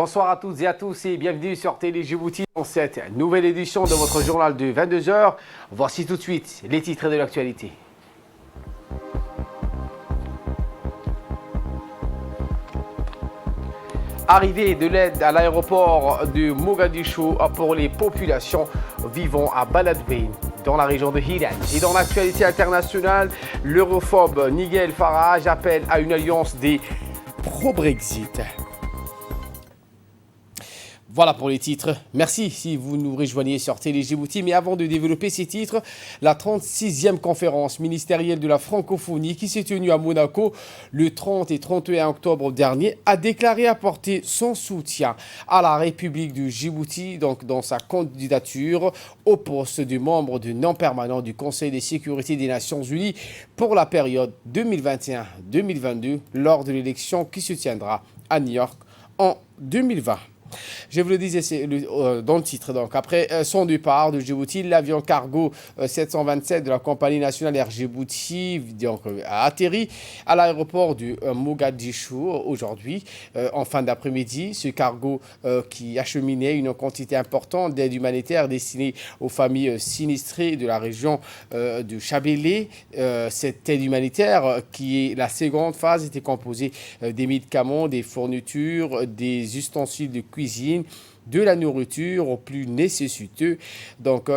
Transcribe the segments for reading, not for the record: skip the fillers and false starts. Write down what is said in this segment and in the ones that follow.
Bonsoir à toutes et à tous et bienvenue sur Télé Djibouti dans cette nouvelle édition de votre journal de 22 heures. Voici tout de suite les titres de l'actualité. Arrivée de l'aide à l'aéroport de Mogadiscio pour les populations vivant à Baladweyne dans la région de Hiran. Et dans l'actualité internationale, l'europhobe Nigel Farage appelle à une alliance des pro-Brexit. Voilà pour les titres. Merci si vous nous rejoignez sur Télé Djibouti. Mais avant de développer ces titres, la 36e conférence ministérielle de la francophonie qui s'est tenue à Monaco le 30 et 31 octobre dernier a déclaré apporter son soutien à la République du Djibouti donc dans sa candidature au poste de membre de non permanent du Conseil de sécurité des Nations Unies pour la période 2021-2022 lors de l'élection qui se tiendra à New York en 2020. Je vous le disais dans le titre. Donc, après son départ de Djibouti, l'avion cargo 727 de la compagnie nationale Air Djibouti a atterri à l'aéroport de Mogadiscio aujourd'hui en fin d'après-midi. Ce cargo qui acheminait une quantité importante d'aide humanitaire destinée aux familles sinistrées de la région de Chabélé. Cette aide humanitaire, qui est la seconde phase, était composée des médicaments, des fournitures, des ustensiles de cuisine, de la nourriture aux plus nécessiteux. Donc,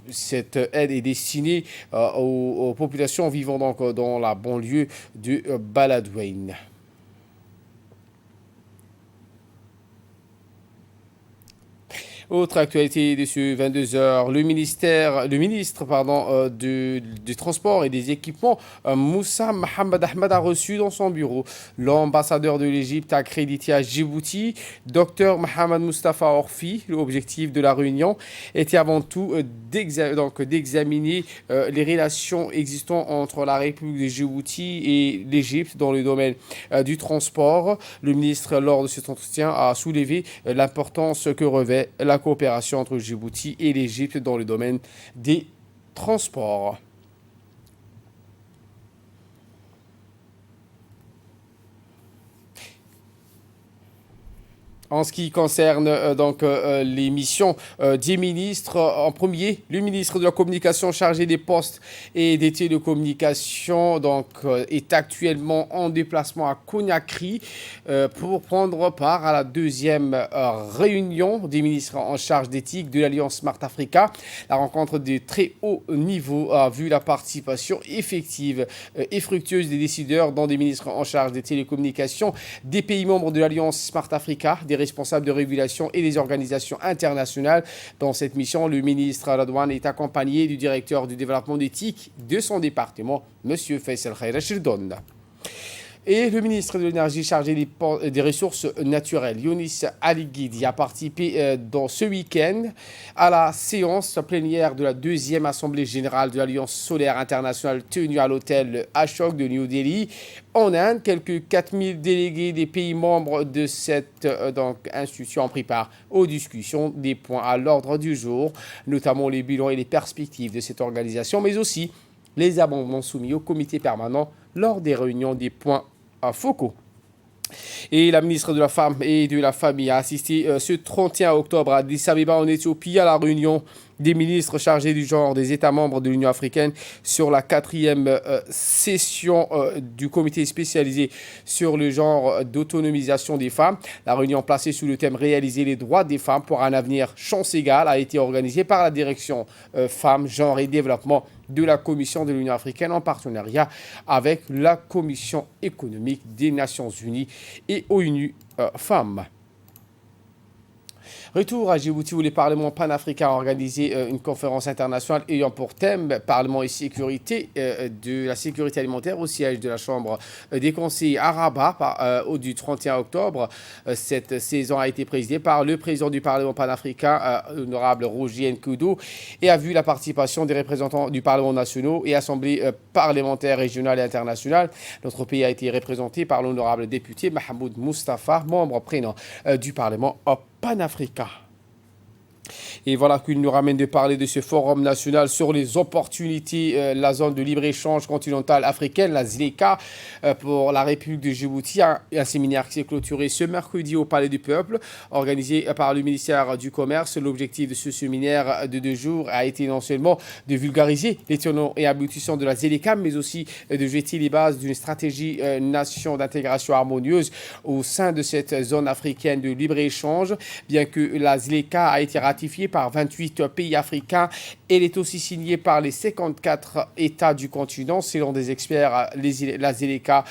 cette aide est destinée aux populations vivant donc dans la banlieue de Baladweyne. Autre actualité de ce 22 heures, le ministre du Transport et des Équipements, Moussa Mohamed Ahmed, a reçu dans son bureau l'ambassadeur de l'Égypte accrédité à Djibouti, Dr Mohamed Mustafa Orfi. L'objectif de la réunion était avant tout d'examiner les relations existantes entre la République de Djibouti et l'Égypte dans le domaine du transport. Le ministre, lors de cet entretien, a soulevé l'importance que revêt la coopération entre Djibouti et l'Égypte dans le domaine des transports. En ce qui concerne les missions des ministres, en premier, le ministre de la Communication chargé des postes et des télécommunications est actuellement en déplacement à Conakry pour prendre part à la deuxième réunion des ministres en charge d'éthique de l'Alliance Smart Africa. La rencontre de très haut niveau a vu la participation effective et fructueuse des décideurs, dont des ministres en charge des télécommunications, des pays membres de l'Alliance Smart Africa, des responsables de régulation et des organisations internationales. Dans cette mission, le ministre Radouane est accompagné du directeur du développement d'éthique de son département, M. Faisal Khaira Chirdon. Et le ministre de l'Énergie chargé des ressources naturelles, Younis Ali Guidi, a participé dans ce week-end à la séance plénière de la deuxième Assemblée générale de l'Alliance solaire internationale tenue à l'hôtel Ashok de New Delhi, en Inde. Quelques 4000 délégués des pays membres de cette institution ont pris part aux discussions des points à l'ordre du jour, notamment les bilans et les perspectives de cette organisation, mais aussi les amendements soumis au comité permanent lors des réunions des points focaux. Et la ministre de la Femme et de la Famille a assisté ce 31 octobre à Addis Abeba en Éthiopie à la réunion des ministres chargés du genre des États membres de l'Union africaine sur la 4e session du comité spécialisé sur le genre d'autonomisation des femmes. La réunion placée sous le thème « Réaliser les droits des femmes pour un avenir chance égale » a été organisée par la direction Femmes, Genre et Développement de la Commission de l'Union africaine en partenariat avec la Commission économique des Nations Unies et ONU Femmes. Retour à Djibouti où les parlements panafricains ont organisé une conférence internationale ayant pour thème Parlement et sécurité de la sécurité alimentaire au siège de la Chambre des conseillers à Rabat du 31 octobre. Cette saison a été présidée par le président du Parlement panafricain, l'honorable Roger Nkoudou, et a vu la participation des représentants du Parlement nationaux et assemblées parlementaires régionales et internationales. Notre pays a été représenté par l'honorable député Mahmoud Mustafa, membre prénom du Parlement panafricain. Et voilà qu'il nous ramène de parler de ce forum national sur les opportunités, la zone de libre-échange continentale africaine, la ZLECA, pour la République de Djibouti. Un séminaire qui s'est clôturé ce mercredi au Palais du Peuple, organisé par le ministère du Commerce. L'objectif de ce séminaire de 2 jours a été non seulement de vulgariser les tenants et aboutissants de la ZLECA, mais aussi de jeter les bases d'une stratégie nation d'intégration harmonieuse au sein de cette zone africaine de libre-échange. Bien que la ZLECA a été ratifiée par 28 pays africains, elle est aussi signée par les 54 États du continent. Selon des experts, la ZLECA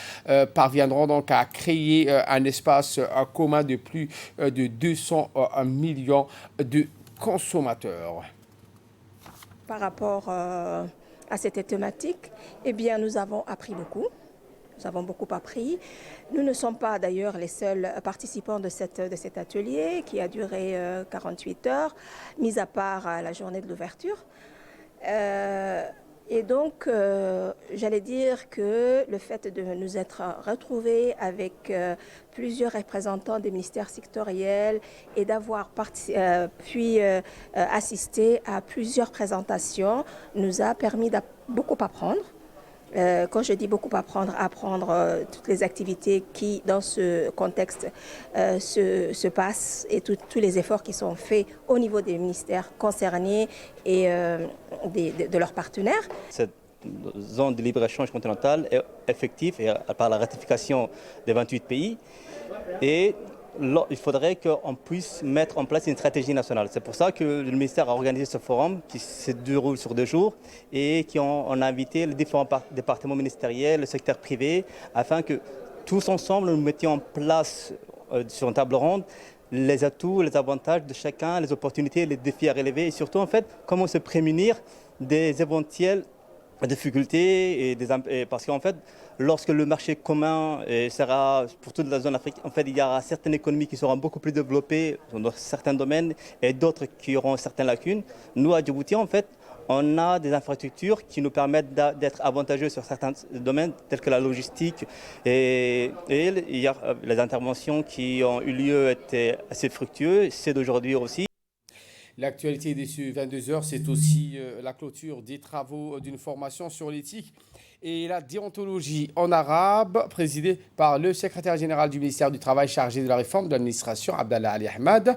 parviendront donc à créer un espace commun de plus de 200 millions de consommateurs. Par rapport à cette thématique, eh bien, nous avons appris beaucoup. Nous avons beaucoup appris. Nous ne sommes pas d'ailleurs les seuls participants de cet atelier qui a duré 48 heures, mis à part la journée de l'ouverture. Et donc, j'allais dire que le fait de nous être retrouvés avec plusieurs représentants des ministères sectoriels et d'avoir pu assister à plusieurs présentations nous a permis de beaucoup apprendre. Quand je dis beaucoup apprendre toutes les activités qui, dans ce contexte, se passent et tous les efforts qui sont faits au niveau des ministères concernés et de leurs partenaires. Cette zone de libre-échange continentale est effective par la ratification des 28 pays et il faudrait qu'on puisse mettre en place une stratégie nationale. C'est pour ça que le ministère a organisé ce forum qui se déroule sur 2 jours et on a invité les différents départements ministériels, le secteur privé, afin que tous ensemble nous mettions en place sur une table ronde les atouts, les avantages de chacun, les opportunités, les défis à relever et surtout en fait comment se prémunir des éventuelles difficultés parce qu'en fait lorsque le marché commun sera pour toute la zone africaine, en fait il y aura certaines économies qui seront beaucoup plus développées dans certains domaines et d'autres qui auront certaines lacunes. Nous à Djibouti en fait on a des infrastructures qui nous permettent d'être avantageux sur certains domaines tels que la logistique et hier les interventions qui ont eu lieu étaient assez fructueuses, c'est d'aujourd'hui aussi. L'actualité de ces 22 heures, c'est aussi la clôture des travaux d'une formation sur l'éthique et la déontologie en arabe, présidée par le secrétaire général du ministère du Travail chargé de la réforme de l'administration, Abdallah Ali Ahmad.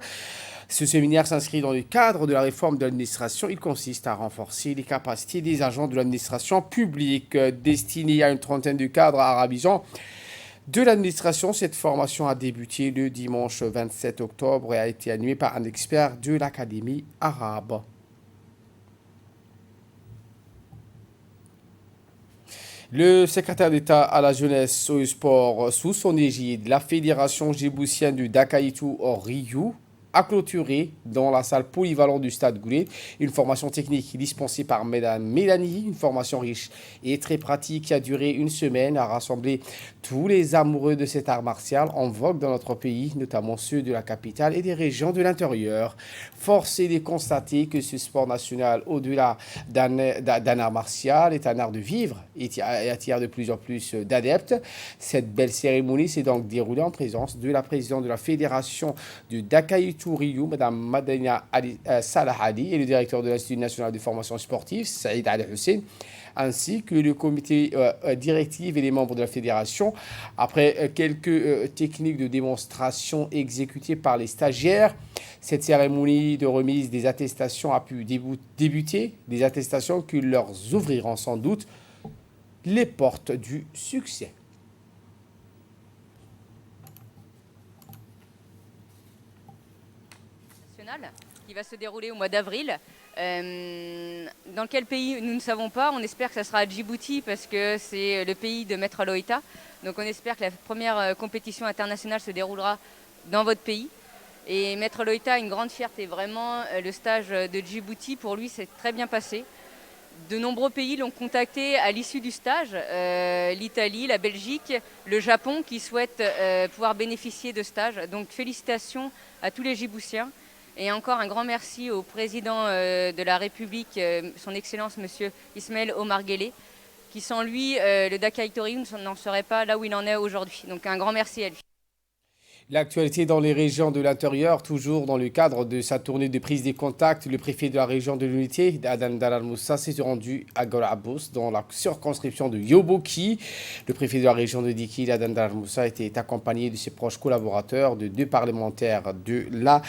Ce séminaire s'inscrit dans le cadre de la réforme de l'administration. Il consiste à renforcer les capacités des agents de l'administration publique destinée à une trentaine de cadres arabisants de l'administration. Cette formation a débuté le dimanche 27 octobre et a été animée par un expert de l'Académie arabe. Le secrétaire d'État à la jeunesse et au sport sous son égide, la Fédération djiboutienne du Dakaitou Riyou, a clôturé dans la salle polyvalente du Stade Goulet une formation technique dispensée par Madame Mélanie, une formation riche et très pratique qui a duré une semaine, a rassemblé tous les amoureux de cet art martial en vogue dans notre pays, notamment ceux de la capitale et des régions de l'intérieur. Force est de constater que ce sport national, au-delà d'un art martial, est un art de vivre et attire de plus en plus d'adeptes. Cette belle cérémonie s'est donc déroulée en présence de la présidente de la Fédération du Dakaitou Riyou, Mme Madania Salah Ali, et le directeur de l'Institut national de formation sportive, Saïd Ali Hussein, ainsi que le comité directif et les membres de la fédération. Après quelques techniques de démonstration exécutées par les stagiaires, cette cérémonie de remise des attestations a pu débuter, des attestations qui leur ouvriront sans doute les portes du succès. Qui va se dérouler au mois d'avril. Dans quel pays, nous ne savons pas. On espère que ça sera à Djibouti parce que c'est le pays de Maître Loïta. Donc on espère que la première compétition internationale se déroulera dans votre pays. Et Maître Loïta a une grande fierté. Vraiment, le stage de Djibouti, pour lui, c'est très bien passé. De nombreux pays l'ont contacté à l'issue du stage. L'Italie, la Belgique, le Japon qui souhaitent pouvoir bénéficier de stages. Donc félicitations à tous les Djiboutiens. Et encore un grand merci au président de la République, son Excellence Monsieur Ismaël Omar Guelleh, qui sans lui, le Dakaitou Riyou n'en serait pas là où il en est aujourd'hui. Donc un grand merci à lui. L'actualité dans les régions de l'intérieur, toujours dans le cadre de sa tournée de prise des contacts, le préfet de la région de l'unité, Adan Dalal Moussa, s'est rendu à Gorabous, dans la circonscription de Yoboki. Le préfet de la région de Dikil, Adan Dalal Moussa, était accompagné de ses proches collaborateurs, de 2 parlementaires de la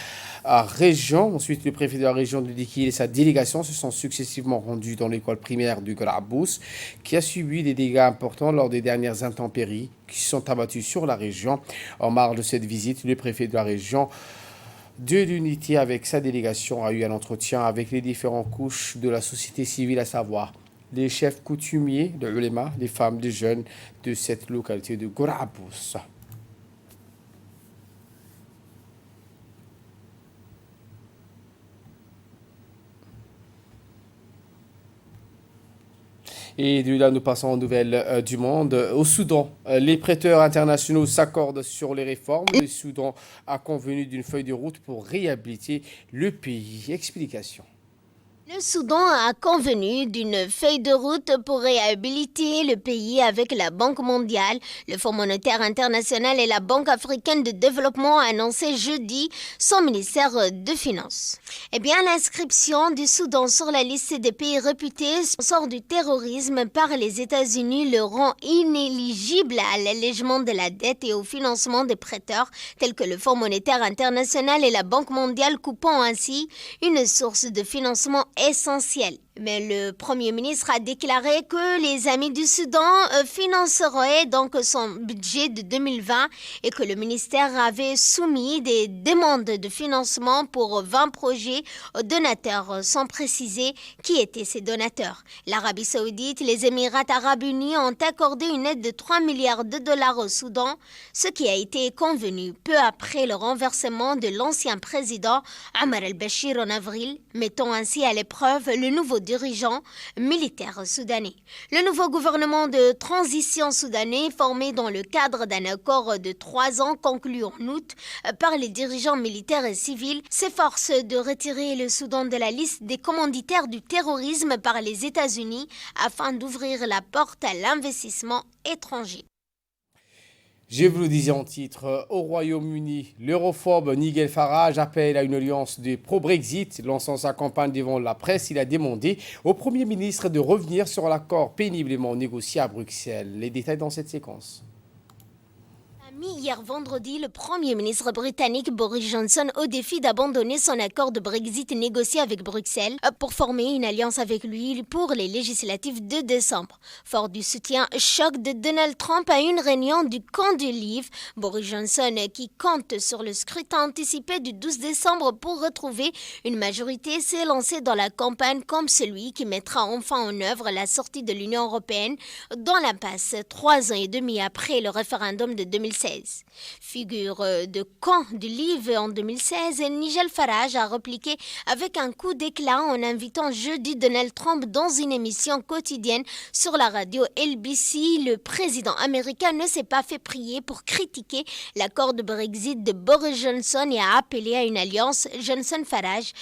région. Ensuite, le préfet de la région de Dikil et sa délégation se sont successivement rendus dans l'école primaire de Gorabous, qui a subi des dégâts importants lors des dernières intempéries qui sont abattus sur la région. En marge de cette visite, le préfet de la région de l'unité avec sa délégation a eu un entretien avec les différentes couches de la société civile, à savoir les chefs coutumiers, les ulémas, les femmes, les jeunes de cette localité de Gorabous. Et de là, nous passons aux nouvelles du monde. Au Soudan, les prêteurs internationaux s'accordent sur les réformes. Le Soudan a convenu d'une feuille de route pour réhabiliter le pays. Explication. Le Soudan a convenu d'une feuille de route pour réhabiliter le pays avec la Banque mondiale, le Fonds monétaire international et la Banque africaine de développement, a annoncé jeudi son ministère de Finances. Eh bien, l'inscription du Soudan sur la liste des pays réputés sponsors du terrorisme par les États-Unis le rend inéligible à l'allègement de la dette et au financement des prêteurs tels que le Fonds monétaire international et la Banque mondiale, coupant ainsi une source de financement essentiel. Mais le Premier ministre a déclaré que les Amis du Soudan financeraient donc son budget de 2020 et que le ministère avait soumis des demandes de financement pour 20 projets aux donateurs, sans préciser qui étaient ces donateurs. L'Arabie saoudite et les Émirats arabes unis ont accordé une aide de 3 milliards de dollars au Soudan, ce qui a été convenu peu après le renversement de l'ancien président Omar al-Bashir en avril, mettant ainsi à l'épreuve le nouveau dirigeant militaire soudanais. Le nouveau gouvernement de transition soudanais, formé dans le cadre d'un accord de 3 ans conclu en août par les dirigeants militaires et civils, s'efforce de retirer le Soudan de la liste des commanditaires du terrorisme par les États-Unis afin d'ouvrir la porte à l'investissement étranger. Je vous le disais en titre, au Royaume-Uni, l'europhobe Nigel Farage appelle à une alliance de pro-Brexit. Lançant sa campagne devant la presse, il a demandé au Premier ministre de revenir sur l'accord péniblement négocié à Bruxelles. Les détails dans cette séquence. Hier vendredi, le Premier ministre britannique Boris Johnson au défi d'abandonner son accord de Brexit négocié avec Bruxelles pour former une alliance avec lui pour les législatives de décembre. Fort du soutien choc de Donald Trump à une réunion du camp du Leave, Boris Johnson, qui compte sur le scrutin anticipé du 12 décembre pour retrouver une majorité, s'est lancé dans la campagne comme celui qui mettra enfin en œuvre la sortie de l'Union européenne dans l'impasse 3 ans et demi après le référendum de 2016. Figure de camp du Leave en 2016, Nigel Farage a repliqué avec un coup d'éclat en invitant jeudi Donald Trump dans une émission quotidienne sur la radio LBC. Le président américain ne s'est pas fait prier pour critiquer l'accord de Brexit de Boris Johnson et a appelé à une alliance Johnson-Farage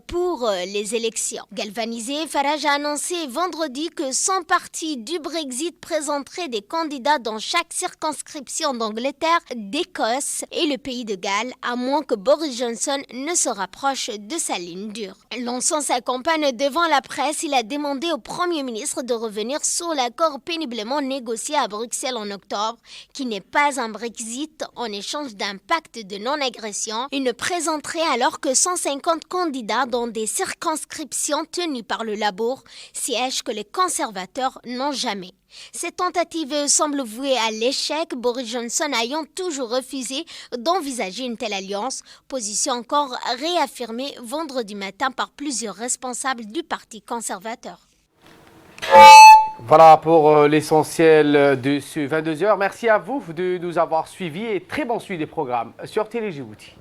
pour les élections. Galvanisé, Farage a annoncé vendredi que son parti du Brexit présenterait des candidats dans chaque circonscription d'Angleterre, d'Écosse et le pays de Galles, à moins que Boris Johnson ne se rapproche de sa ligne dure. Lançant sa campagne devant la presse, il a demandé au Premier ministre de revenir sur l'accord péniblement négocié à Bruxelles en octobre, qui n'est pas un Brexit en échange d'un pacte de non-agression. Il ne présenterait alors que 150 candidats dans des circonscriptions tenues par le Labour, siège que les conservateurs n'ont jamais. Cette tentative semble vouée à l'échec, Boris Johnson ayant toujours refusé d'envisager une telle alliance, position encore réaffirmée vendredi matin par plusieurs responsables du Parti conservateur. Voilà pour l'essentiel de ce 22h. Merci à vous de nous avoir suivis et très bon suivi des programmes sur Télé Djibouti.